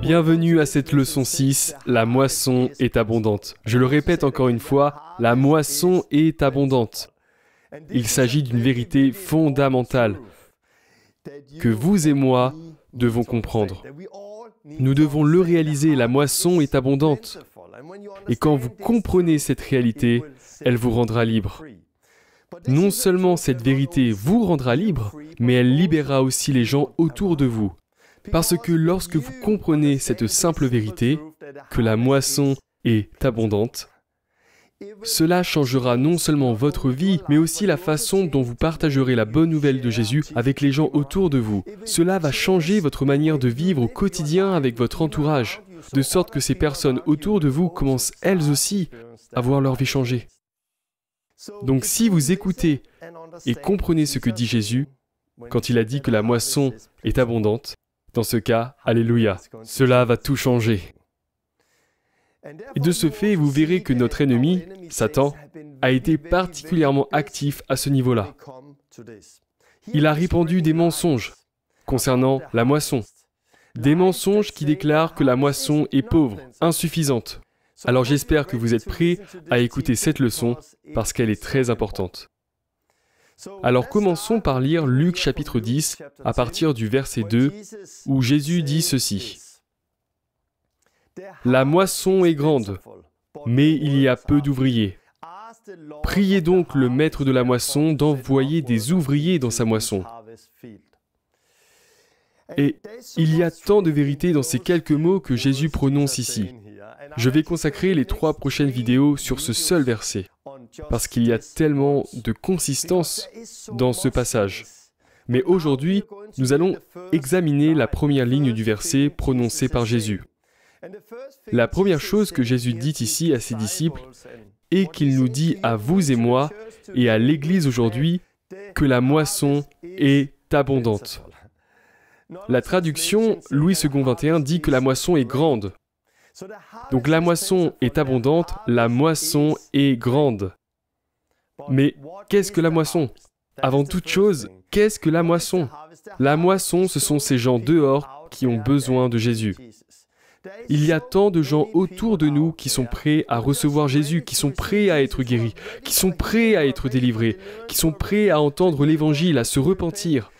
Bienvenue à cette leçon 6, la moisson est abondante. Je le répète encore une fois, la moisson est abondante. Il s'agit d'une vérité fondamentale que vous et moi devons comprendre. Nous devons le réaliser, la moisson est abondante. Et quand vous comprenez cette réalité, elle vous rendra libre. Non seulement cette vérité vous rendra libre, mais elle libérera aussi les gens autour de vous. Parce que lorsque vous comprenez cette simple vérité, que la moisson est abondante, cela changera non seulement votre vie, mais aussi la façon dont vous partagerez la bonne nouvelle de Jésus avec les gens autour de vous. Cela va changer votre manière de vivre au quotidien avec votre entourage, de sorte que ces personnes autour de vous commencent elles aussi à voir leur vie changer. Donc si vous écoutez et comprenez ce que dit Jésus, quand il a dit que la moisson est abondante, dans ce cas, alléluia, cela va tout changer. Et de ce fait, vous verrez que notre ennemi, Satan, a été particulièrement actif à ce niveau-là. Il a répandu des mensonges concernant la moisson. Des mensonges qui déclarent que la moisson est pauvre, insuffisante. Alors j'espère que vous êtes prêts à écouter cette leçon parce qu'elle est très importante. Alors commençons par lire Luc chapitre 10 à partir du verset 2 où Jésus dit ceci. « La moisson est grande, mais il y a peu d'ouvriers. Priez donc le maître de la moisson d'envoyer des ouvriers dans sa moisson. » Et il y a tant de vérité dans ces quelques mots que Jésus prononce ici. Je vais consacrer les 3 prochaines vidéos sur ce seul verset, parce qu'il y a tellement de consistance dans ce passage. Mais aujourd'hui, nous allons examiner la première ligne du verset prononcée par Jésus. La première chose que Jésus dit ici à ses disciples est qu'il nous dit à vous et moi et à l'Église aujourd'hui que la moisson est abondante. La traduction Louis II 21 dit que la moisson est grande. Donc la moisson est abondante, la moisson est grande. Mais qu'est-ce que la moisson? Avant toute chose, qu'est-ce que la moisson? La moisson, ce sont ces gens dehors qui ont besoin de Jésus. Il y a tant de gens autour de nous qui sont prêts à recevoir Jésus, qui sont prêts à être guéris, qui sont prêts à être délivrés, qui sont prêts à entendre l'Évangile, à se repentir.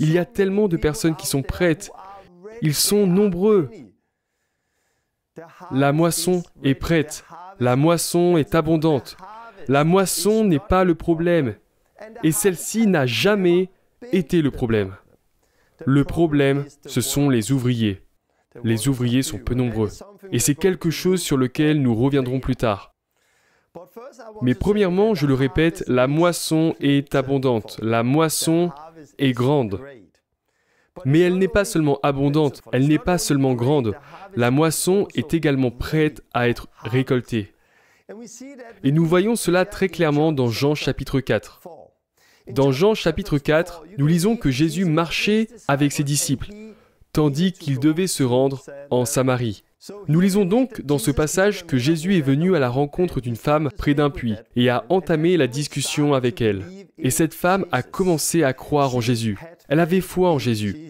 Il y a tellement de personnes qui sont prêtes. Ils sont nombreux. La moisson est prête. La moisson est abondante. La moisson n'est pas le problème. Et celle-ci n'a jamais été le problème. Le problème, ce sont les ouvriers. Les ouvriers sont peu nombreux. Et c'est quelque chose sur lequel nous reviendrons plus tard. Mais premièrement, je le répète, la moisson est abondante. La moisson est grande. Mais elle n'est pas seulement abondante, elle n'est pas seulement grande. La moisson est également prête à être récoltée. Et nous voyons cela très clairement dans Jean chapitre 4. Dans Jean chapitre 4, nous lisons que Jésus marchait avec ses disciples, tandis qu'il devait se rendre en Samarie. Nous lisons donc dans ce passage que Jésus est venu à la rencontre d'une femme près d'un puits et a entamé la discussion avec elle. Et cette femme a commencé à croire en Jésus. Elle avait foi en Jésus,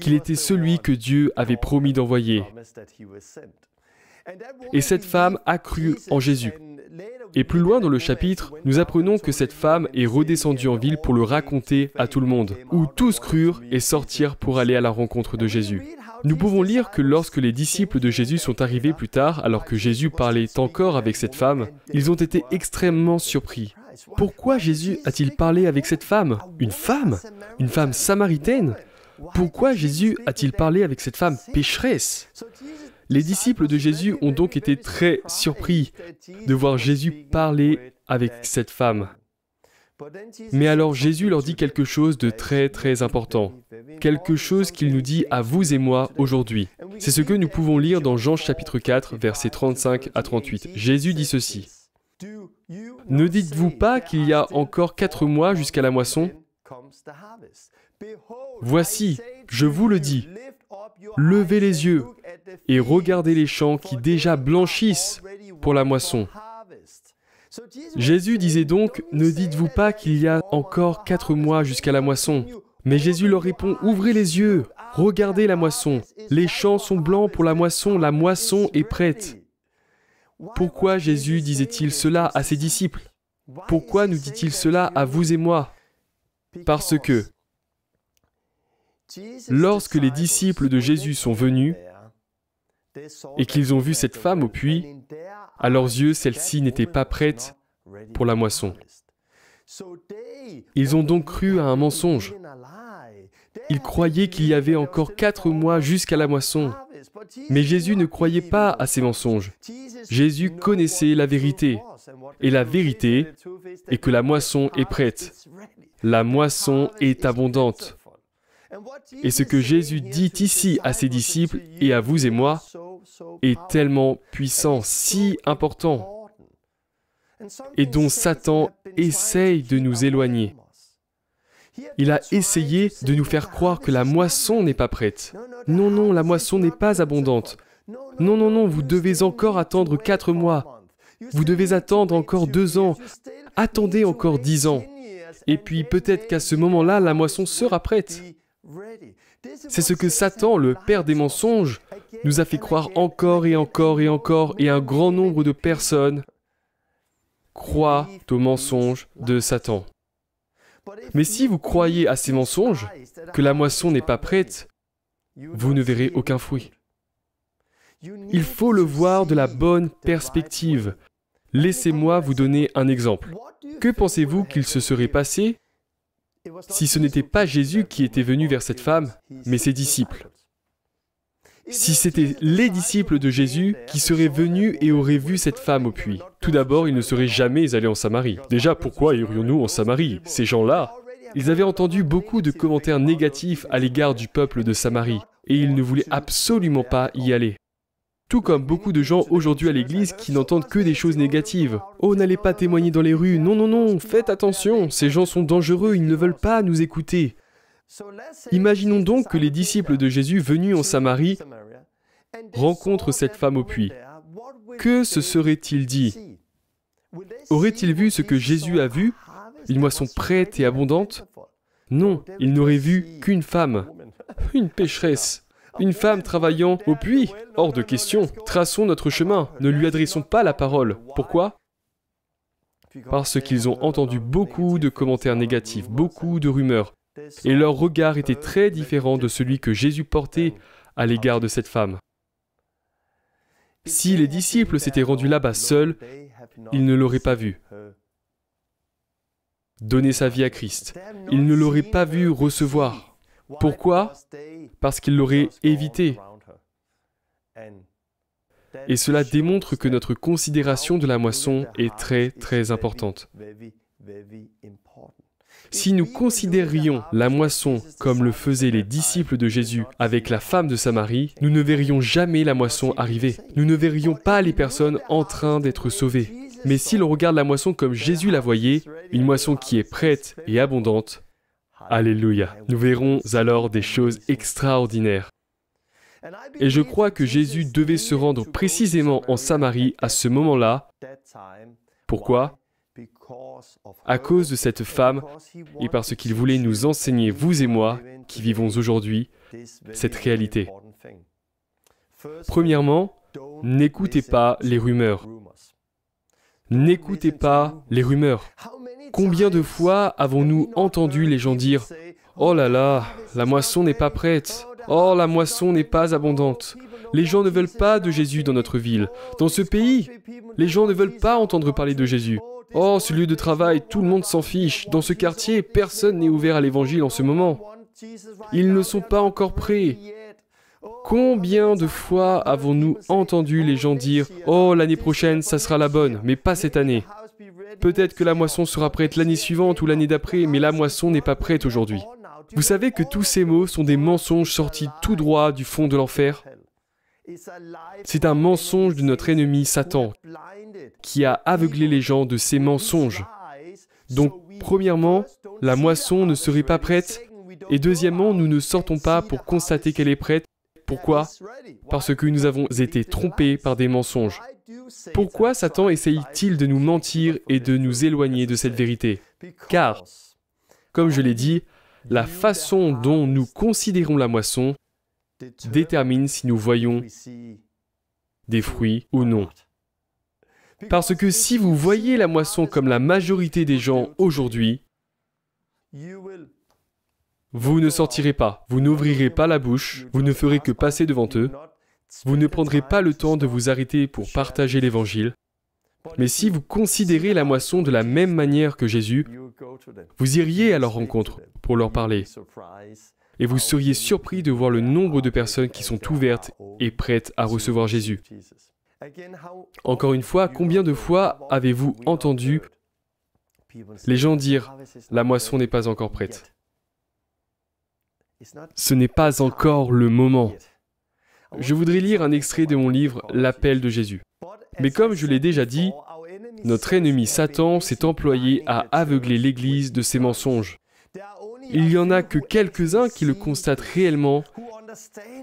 qu'il était celui que Dieu avait promis d'envoyer. Et cette femme a cru en Jésus. Et plus loin dans le chapitre, nous apprenons que cette femme est redescendue en ville pour le raconter à tout le monde, où tous crurent et sortirent pour aller à la rencontre de Jésus. Nous pouvons lire que lorsque les disciples de Jésus sont arrivés plus tard, alors que Jésus parlait encore avec cette femme, ils ont été extrêmement surpris. Pourquoi Jésus a-t-il parlé avec cette femme? Une femme samaritaine? Pourquoi Jésus a-t-il parlé avec cette femme pécheresse? Les disciples de Jésus ont donc été très surpris de voir Jésus parler avec cette femme. Mais alors Jésus leur dit quelque chose de très très important, quelque chose qu'il nous dit à vous et moi aujourd'hui. C'est ce que nous pouvons lire dans Jean chapitre 4, versets 35 à 38. Jésus dit ceci. « Ne dites-vous pas qu'il y a encore 4 mois jusqu'à la moisson? Voici, je vous le dis, levez les yeux et regardez les champs qui déjà blanchissent pour la moisson. » Jésus disait donc, ne dites-vous pas qu'il y a encore 4 mois jusqu'à la moisson? Mais Jésus leur répond, ouvrez les yeux, Regardez la moisson. Les champs sont blancs pour la moisson est prête. Pourquoi Jésus disait-il cela à ses disciples? Pourquoi nous dit-il cela à vous et moi? Parce que lorsque les disciples de Jésus sont venus et qu'ils ont vu cette femme au puits, à leurs yeux, celle-ci n'était pas prête pour la moisson. Ils ont donc cru à un mensonge. Ils croyaient qu'il y avait encore 4 mois jusqu'à la moisson. Mais Jésus ne croyait pas à ces mensonges. Jésus connaissait la vérité. Et la vérité est que la moisson est prête. La moisson est abondante. Et ce que Jésus dit ici à ses disciples et à vous et moi est tellement puissant, si important, et dont Satan essaye de nous éloigner. Il a essayé de nous faire croire que la moisson n'est pas prête. Non, non, la moisson n'est pas abondante. Non, non, non, vous devez encore attendre 4 mois. Vous devez attendre encore 2 ans. Attendez encore 10 ans. Et puis peut-être qu'à ce moment-là, la moisson sera prête. C'est ce que Satan, le père des mensonges, nous a fait croire encore et encore et encore, et un grand nombre de personnes croient aux mensonges de Satan. Mais si vous croyez à ces mensonges, que la moisson n'est pas prête, vous ne verrez aucun fruit. Il faut le voir de la bonne perspective. Laissez-moi vous donner un exemple. Que pensez-vous qu'il se serait passé si ce n'était pas Jésus qui était venu vers cette femme, mais ses disciples? Si c'était les disciples de Jésus qui seraient venus et auraient vu cette femme au puits. Tout d'abord, ils ne seraient jamais allés en Samarie. Déjà, pourquoi irions-nous en Samarie? Ces gens-là, ils avaient entendu beaucoup de commentaires négatifs à l'égard du peuple de Samarie, et ils ne voulaient absolument pas y aller. Tout comme beaucoup de gens aujourd'hui à l'église qui n'entendent que des choses négatives. Oh, n'allez pas témoigner dans les rues. Non, non, non, faites attention. Ces gens sont dangereux, ils ne veulent pas nous écouter. Imaginons donc que les disciples de Jésus venus en Samarie rencontrent cette femme au puits. Que se serait-il dit? Aurait-il vu ce que Jésus a vu? Une moisson prête et abondante? Non, il n'aurait vu qu'une femme, une pécheresse. Une femme travaillant au puits? Hors de question. Traçons notre chemin. Ne lui adressons pas la parole. Pourquoi? Parce qu'ils ont entendu beaucoup de commentaires négatifs, beaucoup de rumeurs. Et leur regard était très différent de celui que Jésus portait à l'égard de cette femme. Si les disciples s'étaient rendus là-bas seuls, ils ne l'auraient pas vue donner sa vie à Christ. Ils ne l'auraient pas vue recevoir. Pourquoi? Parce qu'ils l'auraient évité. Et cela démontre que notre considération de la moisson est très, très importante. Si nous considérions la moisson comme le faisaient les disciples de Jésus avec la femme de Samarie, nous ne verrions jamais la moisson arriver. Nous ne verrions pas les personnes en train d'être sauvées. Mais si l'on regarde la moisson comme Jésus la voyait, une moisson qui est prête et abondante, alléluia, nous verrons alors des choses extraordinaires. Et je crois que Jésus devait se rendre précisément en Samarie à ce moment-là. Pourquoi? À cause de cette femme et parce qu'il voulait nous enseigner, vous et moi, qui vivons aujourd'hui, cette réalité. Premièrement, n'écoutez pas les rumeurs. N'écoutez pas les rumeurs. Combien de fois avons-nous entendu les gens dire « Oh là là, la moisson n'est pas prête. Oh, la moisson n'est pas abondante. Les gens ne veulent pas de Jésus dans notre ville. Dans ce pays, les gens ne veulent pas entendre parler de Jésus. Oh, ce lieu de travail, tout le monde s'en fiche. Dans ce quartier, personne n'est ouvert à l'évangile en ce moment. Ils ne sont pas encore prêts. » Combien de fois avons-nous entendu les gens dire « Oh, l'année prochaine, ça sera la bonne, mais pas cette année. Peut-être que la moisson sera prête l'année suivante ou l'année d'après, mais la moisson n'est pas prête aujourd'hui. » Vous savez que tous ces mots sont des mensonges sortis tout droit du fond de l'enfer. C'est un mensonge de notre ennemi Satan qui a aveuglé les gens de ces mensonges. Donc, premièrement, la moisson ne serait pas prête, et deuxièmement, nous ne sortons pas pour constater qu'elle est prête. Pourquoi? Parce que nous avons été trompés par des mensonges. Pourquoi Satan essaye-t-il de nous mentir et de nous éloigner de cette vérité? Car, comme je l'ai dit, la façon dont nous considérons la moisson détermine si nous voyons des fruits ou non. Parce que si vous voyez la moisson comme la majorité des gens aujourd'hui, vous ne sortirez pas, vous n'ouvrirez pas la bouche, vous ne ferez que passer devant eux, vous ne prendrez pas le temps de vous arrêter pour partager l'Évangile. Mais si vous considérez la moisson de la même manière que Jésus, vous iriez à leur rencontre pour leur parler. Et vous seriez surpris de voir le nombre de personnes qui sont ouvertes et prêtes à recevoir Jésus. Encore une fois, combien de fois avez-vous entendu les gens dire « La moisson n'est pas encore prête ». Ce n'est pas encore le moment. Je voudrais lire un extrait de mon livre « L'appel de Jésus ». Mais comme je l'ai déjà dit, notre ennemi Satan s'est employé à aveugler l'Église de ses mensonges. Il n'y en a que quelques-uns qui le constatent réellement,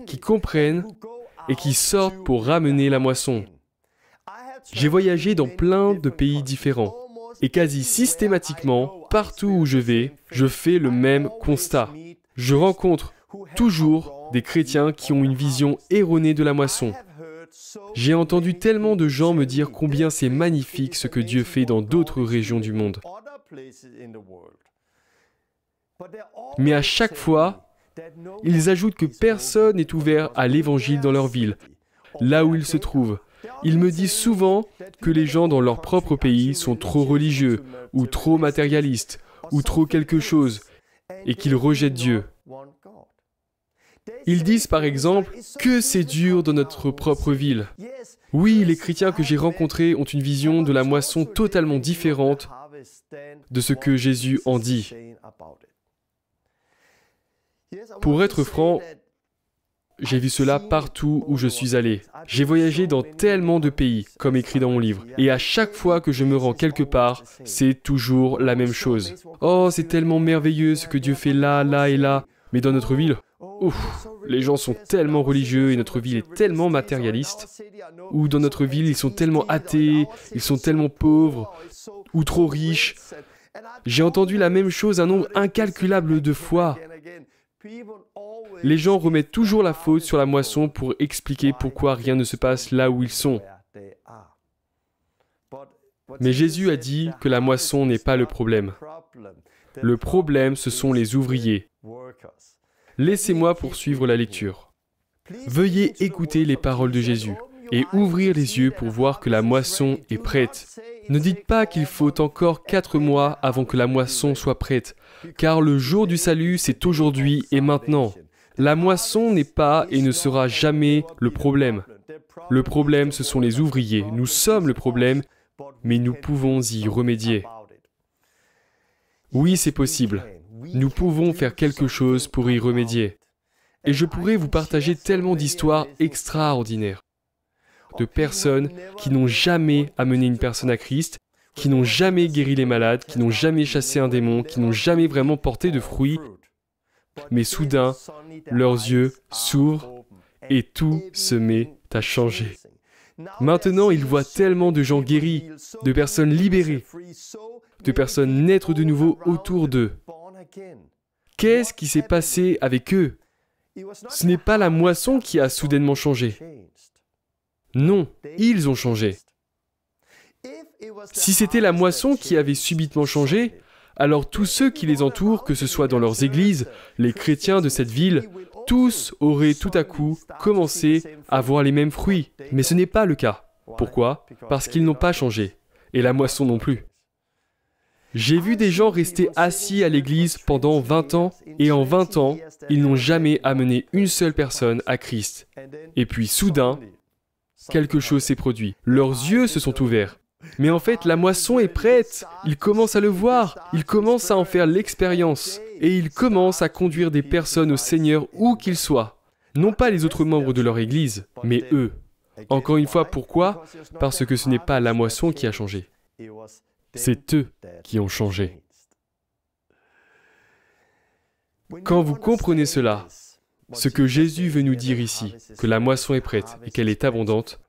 qui comprennent et qui sortent pour ramener la moisson. J'ai voyagé dans plein de pays différents et quasi systématiquement, partout où je vais, je fais le même constat. Je rencontre toujours des chrétiens qui ont une vision erronée de la moisson. J'ai entendu tellement de gens me dire combien c'est magnifique ce que Dieu fait dans d'autres régions du monde. Mais à chaque fois, ils ajoutent que personne n'est ouvert à l'Évangile dans leur ville, là où ils se trouvent. Ils me disent souvent que les gens dans leur propre pays sont trop religieux, ou trop matérialistes, ou trop quelque chose, et qu'ils rejettent Dieu. Ils disent par exemple que c'est dur dans notre propre ville. Oui, les chrétiens que j'ai rencontrés ont une vision de la moisson totalement différente de ce que Jésus en dit. Pour être franc, j'ai vu cela partout où je suis allé. J'ai voyagé dans tellement de pays, comme écrit dans mon livre. Et à chaque fois que je me rends quelque part, c'est toujours la même chose. Oh, c'est tellement merveilleux ce que Dieu fait là, là et là. Mais dans notre ville, ouf, les gens sont tellement religieux et notre ville est tellement matérialiste. Ou dans notre ville, ils sont tellement athées, ils sont tellement pauvres, ou trop riches. J'ai entendu la même chose un nombre incalculable de fois. Les gens remettent toujours la faute sur la moisson pour expliquer pourquoi rien ne se passe là où ils sont. Mais Jésus a dit que la moisson n'est pas le problème. Le problème, ce sont les ouvriers. Laissez-moi poursuivre la lecture. Veuillez écouter les paroles de Jésus et ouvrir les yeux pour voir que la moisson est prête. Ne dites pas qu'il faut encore 4 mois avant que la moisson soit prête, car le jour du salut, c'est aujourd'hui et maintenant. La moisson n'est pas et ne sera jamais le problème. Le problème, ce sont les ouvriers. Nous sommes le problème, mais nous pouvons y remédier. Oui, c'est possible. Nous pouvons faire quelque chose pour y remédier. Et je pourrais vous partager tellement d'histoires extraordinaires. De personnes qui n'ont jamais amené une personne à Christ, qui n'ont jamais guéri les malades, qui n'ont jamais chassé un démon, qui n'ont jamais vraiment porté de fruits, mais soudain, leurs yeux s'ouvrent et tout se met à changer. Maintenant, ils voient tellement de gens guéris, de personnes libérées, de personnes naître de nouveau autour d'eux. Qu'est-ce qui s'est passé avec eux? Ce n'est pas la moisson qui a soudainement changé. Non, ils ont changé. Si c'était la moisson qui avait subitement changé, alors tous ceux qui les entourent, que ce soit dans leurs églises, les chrétiens de cette ville, tous auraient tout à coup commencé à voir les mêmes fruits. Mais ce n'est pas le cas. Pourquoi? Parce qu'ils n'ont pas changé. Et la moisson non plus. J'ai vu des gens rester assis à l'église pendant 20 ans, et en 20 ans, ils n'ont jamais amené une seule personne à Christ. Et puis soudain, quelque chose s'est produit. Leurs yeux se sont ouverts. Mais en fait, la moisson est prête. Ils commencent à le voir. Ils commencent à en faire l'expérience. Et ils commencent à conduire des personnes au Seigneur où qu'ils soient. Non pas les autres membres de leur église, mais eux. Encore une fois, pourquoi? Parce que ce n'est pas la moisson qui a changé. C'est eux qui ont changé. Quand vous comprenez cela, ce que Jésus veut nous dire ici, que la moisson est prête et qu'elle est abondante,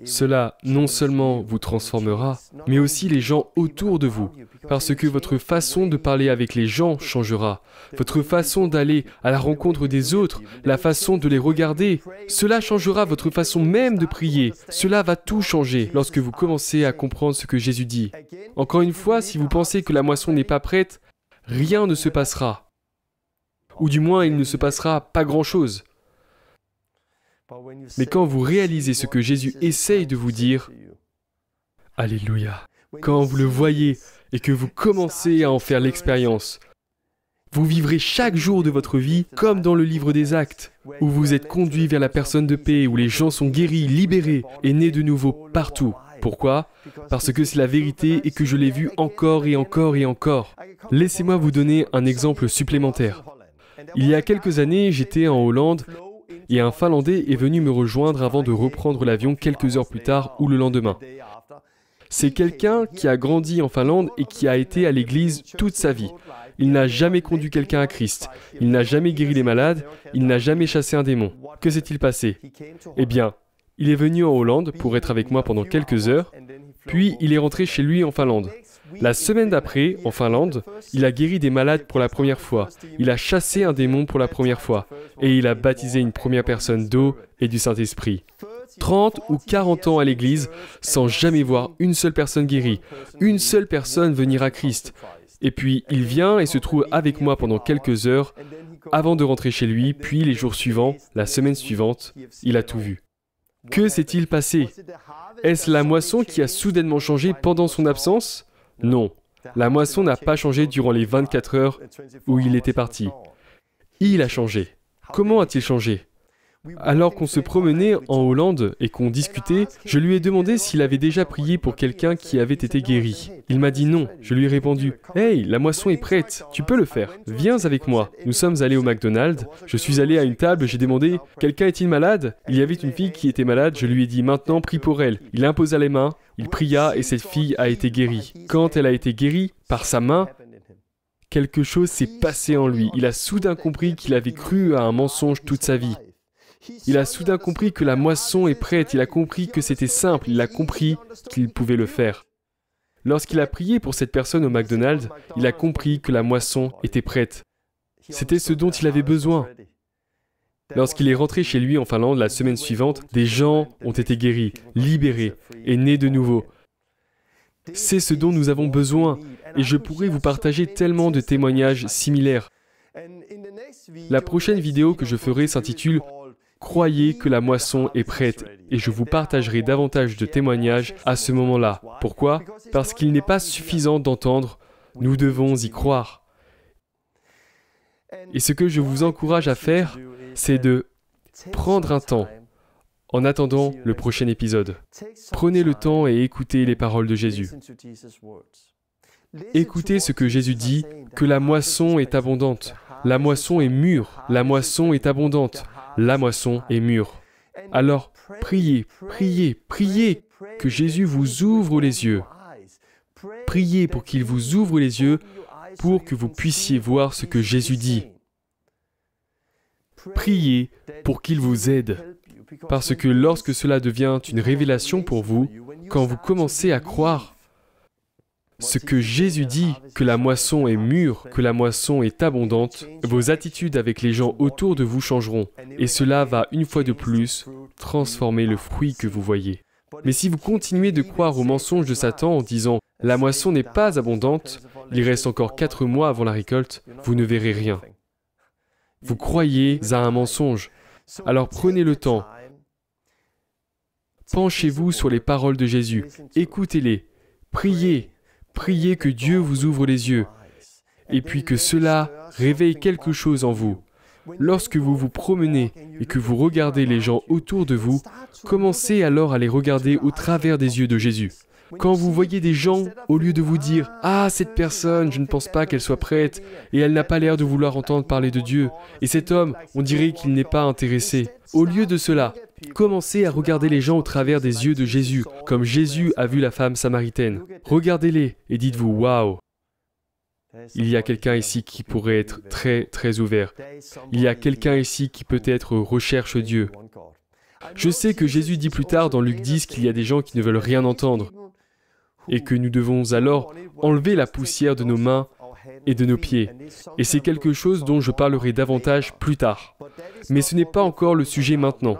Cela non seulement vous transformera, mais aussi les gens autour de vous, parce que votre façon de parler avec les gens changera. Votre façon d'aller à la rencontre des autres, la façon de les regarder, cela changera votre façon même de prier. Cela va tout changer lorsque vous commencez à comprendre ce que Jésus dit. Encore une fois, si vous pensez que la moisson n'est pas prête, rien ne se passera. Ou du moins, il ne se passera pas grand-chose. Mais quand vous réalisez ce que Jésus essaye de vous dire, Alléluia, quand vous le voyez et que vous commencez à en faire l'expérience, vous vivrez chaque jour de votre vie comme dans le livre des Actes, où vous êtes conduit vers la personne de paix, où les gens sont guéris, libérés et nés de nouveau partout. Pourquoi ? Parce que c'est la vérité et que je l'ai vu encore et encore et encore. Laissez-moi vous donner un exemple supplémentaire. Il y a quelques années, j'étais en Hollande et un Finlandais est venu me rejoindre avant de reprendre l'avion quelques heures plus tard ou le lendemain. C'est quelqu'un qui a grandi en Finlande et qui a été à l'église toute sa vie. Il n'a jamais conduit quelqu'un à Christ. Il n'a jamais guéri les malades. Il n'a jamais chassé un démon. Que s'est-il passé ? Eh bien, il est venu en Hollande pour être avec moi pendant quelques heures, puis il est rentré chez lui en Finlande. La semaine d'après, en Finlande, il a guéri des malades pour la première fois. Il a chassé un démon pour la première fois. Et il a baptisé une première personne d'eau et du Saint-Esprit. 30 ou 40 ans à l'église sans jamais voir une seule personne guérie, une seule personne venir à Christ. Et puis il vient et se trouve avec moi pendant quelques heures avant de rentrer chez lui, puis les jours suivants, la semaine suivante, il a tout vu. Que s'est-il passé ? Est-ce la moisson qui a soudainement changé pendant son absence ? Non, la moisson n'a pas changé durant les 24 heures où il était parti. Il a changé. Comment a-t-il changé ? Alors qu'on se promenait en Hollande et qu'on discutait, je lui ai demandé s'il avait déjà prié pour quelqu'un qui avait été guéri. Il m'a dit non. Je lui ai répondu « Hey, la moisson est prête, tu peux le faire. Viens avec moi. » Nous sommes allés au McDonald's. Je suis allé à une table, j'ai demandé « Quelqu'un est-il malade ?» Il y avait une fille qui était malade, je lui ai dit « Maintenant, prie pour elle. » Il imposa les mains, il pria et cette fille a été guérie. Quand elle a été guérie, par sa main, quelque chose s'est passé en lui. Il a soudain compris qu'il avait cru à un mensonge toute sa vie. Il a soudain compris que la moisson est prête, il a compris que c'était simple, il a compris qu'il pouvait le faire. Lorsqu'il a prié pour cette personne au McDonald's, il a compris que la moisson était prête. C'était ce dont il avait besoin. Lorsqu'il est rentré chez lui en Finlande la semaine suivante, des gens ont été guéris, libérés et nés de nouveau. C'est ce dont nous avons besoin et je pourrais vous partager tellement de témoignages similaires. La prochaine vidéo que je ferai s'intitule « Croyez que la moisson est prête » et je vous partagerai davantage de témoignages à ce moment-là. Pourquoi ? Parce qu'il n'est pas suffisant d'entendre, nous devons y croire. Et ce que je vous encourage à faire, c'est de prendre un temps en attendant le prochain épisode. Prenez le temps et écoutez les paroles de Jésus. Écoutez ce que Jésus dit, que la moisson est abondante. La moisson est mûre. La moisson est abondante. La moisson est mûre. Alors, priez, priez, priez que Jésus vous ouvre les yeux. Priez pour qu'il vous ouvre les yeux pour que vous puissiez voir ce que Jésus dit. Priez pour qu'il vous aide. Parce que lorsque cela devient une révélation pour vous, quand vous commencez à croire ce que Jésus dit, que la moisson est mûre, que la moisson est abondante, vos attitudes avec les gens autour de vous changeront. Et cela va, une fois de plus, transformer le fruit que vous voyez. Mais si vous continuez de croire aux mensonges de Satan en disant « La moisson n'est pas abondante, il reste encore 4 mois avant la récolte », vous ne verrez rien. Vous croyez à un mensonge. Alors prenez le temps. Penchez-vous sur les paroles de Jésus. Écoutez-les. Priez. Priez que Dieu vous ouvre les yeux, et puis que cela réveille quelque chose en vous. Lorsque vous vous promenez et que vous regardez les gens autour de vous, commencez alors à les regarder au travers des yeux de Jésus. Quand vous voyez des gens, au lieu de vous dire « Ah, cette personne, je ne pense pas qu'elle soit prête, et elle n'a pas l'air de vouloir entendre parler de Dieu, et cet homme, on dirait qu'il n'est pas intéressé. » Au lieu de cela, commencez à regarder les gens au travers des yeux de Jésus, comme Jésus a vu la femme samaritaine. Regardez-les et dites-vous « Waouh !» Il y a quelqu'un ici qui pourrait être très, très ouvert. Il y a quelqu'un ici qui peut-être recherche Dieu. Je sais que Jésus dit plus tard dans Luc 10 qu'il y a des gens qui ne veulent rien entendre et que nous devons alors enlever la poussière de nos mains et de nos pieds. Et c'est quelque chose dont je parlerai davantage plus tard. Mais ce n'est pas encore le sujet maintenant.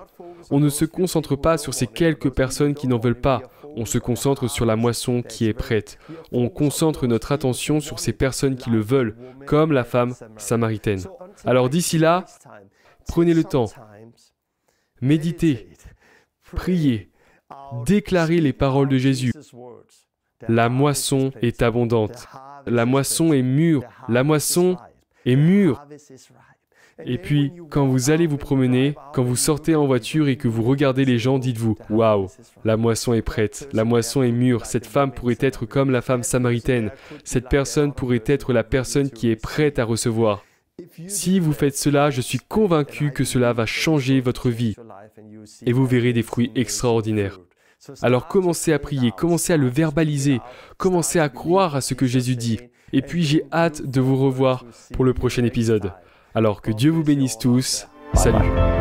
On ne se concentre pas sur ces quelques personnes qui n'en veulent pas. On se concentre sur la moisson qui est prête. On concentre notre attention sur ces personnes qui le veulent, comme la femme samaritaine. Alors d'ici là, prenez le temps, méditez, priez, déclarez les paroles de Jésus. La moisson est abondante. La moisson est mûre. La moisson est mûre. Et puis, quand vous allez vous promener, quand vous sortez en voiture et que vous regardez les gens, dites-vous « Waouh, la moisson est prête, la moisson est mûre, cette femme pourrait être comme la femme samaritaine, cette personne pourrait être la personne qui est prête à recevoir. » Si vous faites cela, je suis convaincu que cela va changer votre vie et vous verrez des fruits extraordinaires. Alors commencez à prier, commencez à le verbaliser, commencez à croire à ce que Jésus dit. Et puis j'ai hâte de vous revoir pour le prochain épisode. Alors que Dieu vous bénisse tous. Salut.